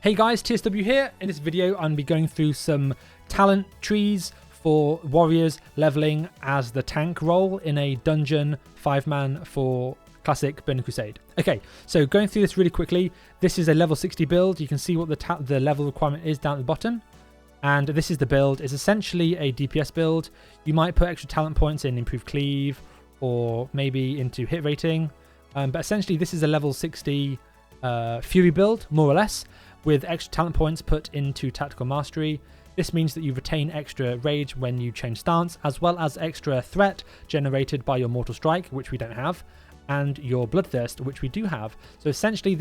Hey guys, TSW here. In this video, I'm going to be going through some talent trees for warriors leveling as the tank role in a dungeon 5-man for classic Burning Crusade. Okay, so going through this really quickly, this is a level 60 build. You can see what the level requirement is down at the bottom. And this is the build. It's essentially a DPS build. You might put extra talent points in improved cleave or maybe into hit rating. But essentially, this is a level 60 Fury build, more or less, with extra talent points put into tactical mastery. This means that you retain extra rage when you change stance, as well as extra threat generated by your mortal strike, which we don't have, and your bloodthirst, which we do have. So essentially,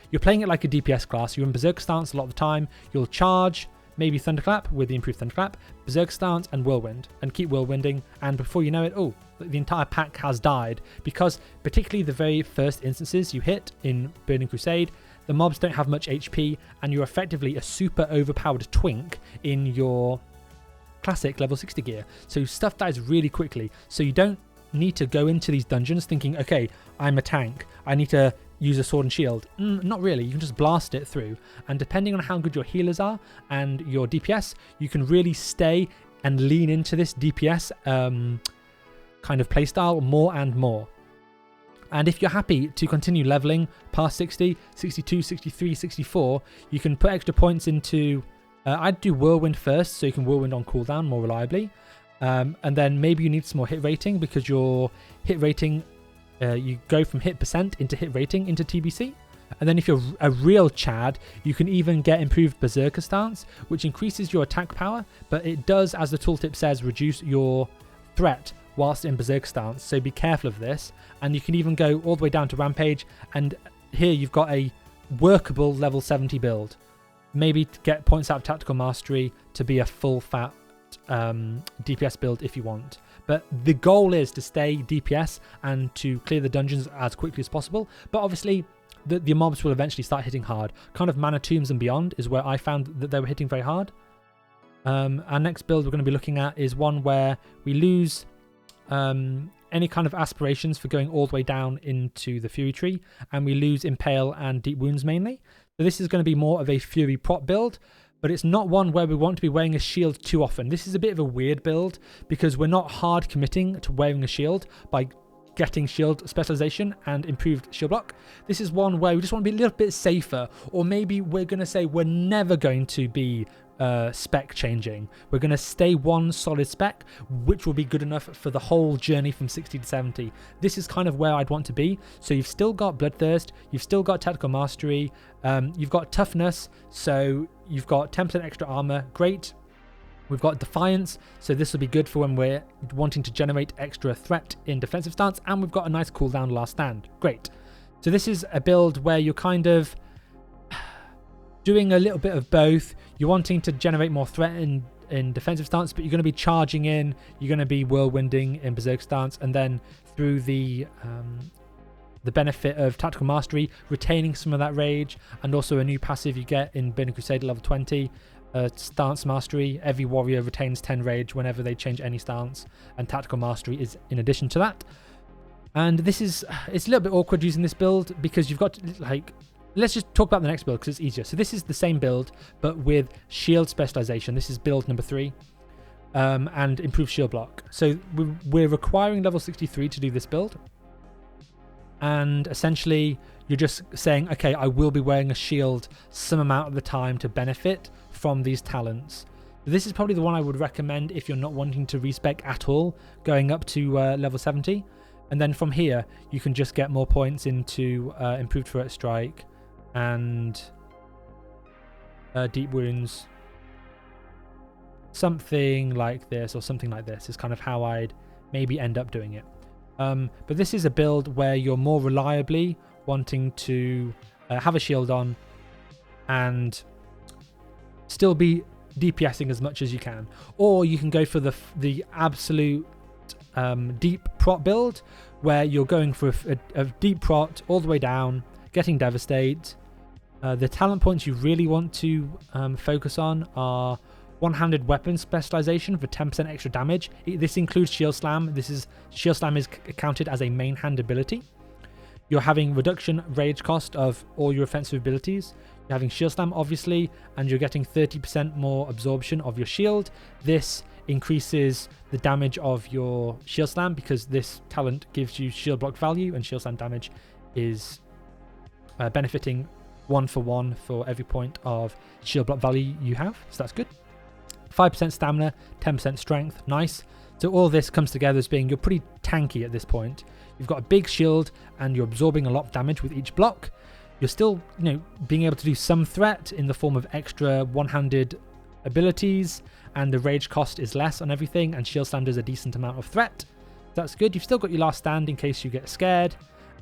you're playing it like a DPS class. You're in berserk stance a lot of the time. You'll charge, maybe thunderclap with the improved thunderclap, berserk stance, and whirlwind, and keep whirlwinding. And before you know it, the entire pack has died, because particularly the very first instances you hit in Burning Crusade, the mobs don't have much HP, and you're effectively a super overpowered twink in your classic level 60 gear. So stuff dies really quickly. So you don't need to go into these dungeons thinking, okay, I'm a tank, I need to use a sword and shield. Not really. You can just blast it through. And depending on how good your healers are and your DPS, you can really stay and lean into this DPS kind of playstyle more and more. And if you're happy to continue leveling past 60, 62, 63, 64, you can put extra points into... I'd do Whirlwind first, so you can Whirlwind on cooldown more reliably. And then maybe you need some more hit rating, because your hit rating, you go from hit percent into hit rating into TBC. And then if you're a real Chad, you can even get improved Berserker stance, which increases your attack power, but it does, as the tooltip says, reduce your threat whilst in Berserk stance, so be careful of this. And you can even go all the way down to Rampage, and here you've got a workable level 70 build. Maybe to get points out of Tactical Mastery to be a full fat DPS build if you want. But the goal is to stay DPS and to clear the dungeons as quickly as possible. But obviously, the mobs will eventually start hitting hard. Kind of Mana Tombs and beyond is where I found that they were hitting very hard. Our next build we're going to be looking at is one where we lose any kind of aspirations for going all the way down into the Fury tree, and we lose Impale and Deep Wounds mainly. So this is going to be more of a Fury prot build, but it's not one where we want to be wearing a shield too often. This is a bit of a weird build because we're not hard committing to wearing a shield by getting shield specialization and improved shield block. This is one where we just want to be a little bit safer, or maybe we're going to say we're never going to be spec changing. We're going to stay one solid spec, which will be good enough for the whole journey from 60 to 70. This is kind of where I'd want to be. So you've still got Bloodthirst, you've still got Tactical Mastery, you've got Toughness, so you've got 10% extra armor, great. We've got Defiance, so this will be good for when we're wanting to generate extra threat in defensive stance, and we've got a nice cooldown last stand, great. So this is a build where you're kind of doing a little bit of both. You're wanting to generate more threat in defensive stance, but you're going to be charging in, you're going to be whirlwinding in berserk stance, and then through the benefit of tactical mastery, retaining some of that rage, and also a new passive you get in Burning Crusade level 20, stance mastery. Every warrior retains 10 rage whenever they change any stance, and tactical mastery is in addition to that. And it's a little bit awkward using this build because you've got let's just talk about the next build because it's easier. So this is the same build, but with shield specialization. This is build number 3, and improved shield block. So we're requiring level 63 to do this build. And essentially, you're just saying, okay, I will be wearing a shield some amount of the time to benefit from these talents. This is probably the one I would recommend if you're not wanting to respec at all, going up to level 70. And then from here, you can just get more points into improved threat strike and deep wounds. Something like this or something like this is kind of how I'd maybe end up doing it. But this is a build where you're more reliably wanting to have a shield on and still be DPSing as much as you can. Or you can go for the absolute deep prot build, where you're going for a deep prot all the way down, getting devastate. The talent points you really want to focus on are one-handed weapon specialization for 10% extra damage. This includes Shield Slam. Shield Slam is counted as a main hand ability. You're having reduction rage cost of all your offensive abilities. You're having shield slam, obviously, and you're getting 30% more absorption of your shield. This increases the damage of your shield slam because this talent gives you shield block value, and shield slam damage is benefiting 1-for-1 for every point of shield block value you have. So that's good. 5% stamina, 10% strength. Nice. So all this comes together as being you're pretty tanky at this point. You've got a big shield and you're absorbing a lot of damage with each block. You're still, being able to do some threat in the form of extra one-handed abilities, and the rage cost is less on everything, and shield slam does a decent amount of threat. That's good. You've still got your last stand in case you get scared,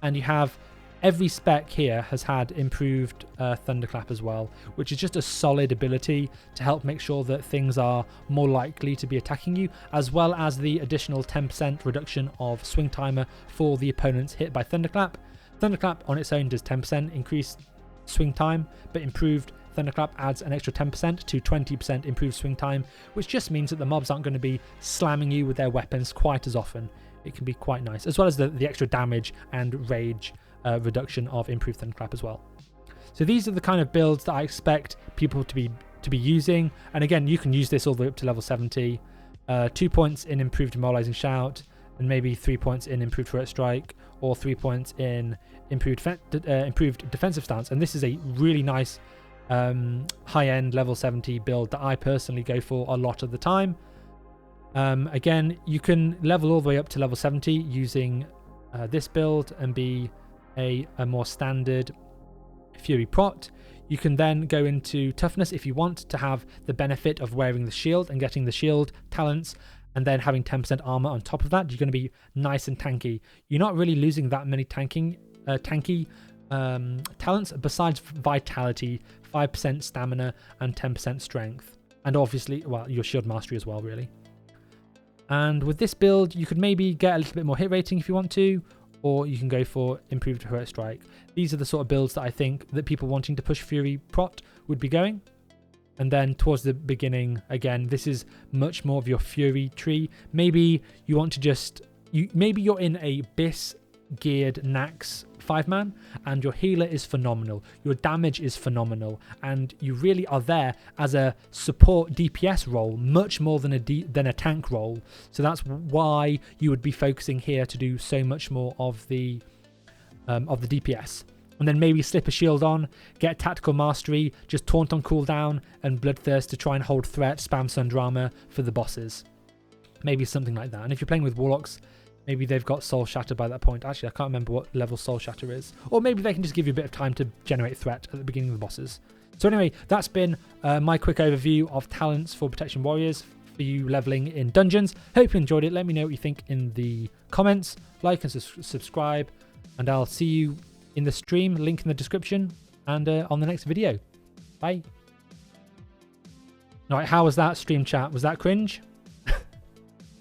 and you have every spec here has had improved thunderclap as well, which is just a solid ability to help make sure that things are more likely to be attacking you, as well as the additional 10% reduction of swing timer for the opponents hit by thunderclap. Thunderclap on its own does 10% increased swing time, but improved thunderclap adds an extra 10% to 20% improved swing time, which just means that the mobs aren't going to be slamming you with their weapons quite as often. It can be quite nice, as well as the extra damage and rage reduction of improved thunderclap as well. So these are the kind of builds that I expect people to be using, and again, you can use this all the way up to level 70. 2 points in improved demoralizing shout, and maybe 3 points in improved turret strike, or 3 points in improved defensive stance. And this is a really nice high-end level 70 build that I personally go for a lot of the time. Again, you can level all the way up to level 70 using this build and be a more standard Fury prot. You can then go into toughness if you want to have the benefit of wearing the shield and getting the shield talents, and then having 10% armor on top of that. You're going to be nice and tanky. You're not really losing that many tanky talents besides vitality, 5% stamina, and 10% strength. And obviously, well, your shield mastery as well, really. And with this build, you could maybe get a little bit more hit rating if you want to, or you can go for improved turret strike. These are the sort of builds that I think that people wanting to push Fury prot would be going. And then towards the beginning, again, this is much more of your Fury tree. Maybe you want to maybe you're in a BIS geared Nax 5-man and your healer is phenomenal, your damage is phenomenal, and you really are there as a support DPS role much more than a tank role. So that's why you would be focusing here to do so much more of the DPS. And then maybe slip a shield on, get tactical mastery, just taunt on cooldown, and bloodthirst to try and hold threat, spam Sundrama for the bosses. Maybe something like that. And if you're playing with warlocks, maybe they've got soul shatter by that point. Actually, I can't remember what level soul shatter is. Or maybe they can just give you a bit of time to generate threat at the beginning of the bosses. So anyway, that's been my quick overview of talents for Protection Warriors for you leveling in dungeons. Hope you enjoyed it. Let me know what you think in the comments. Like and subscribe, and I'll see you in the stream, link in the description, and on the next video. Bye. Alright, how was that stream chat? Was that cringe?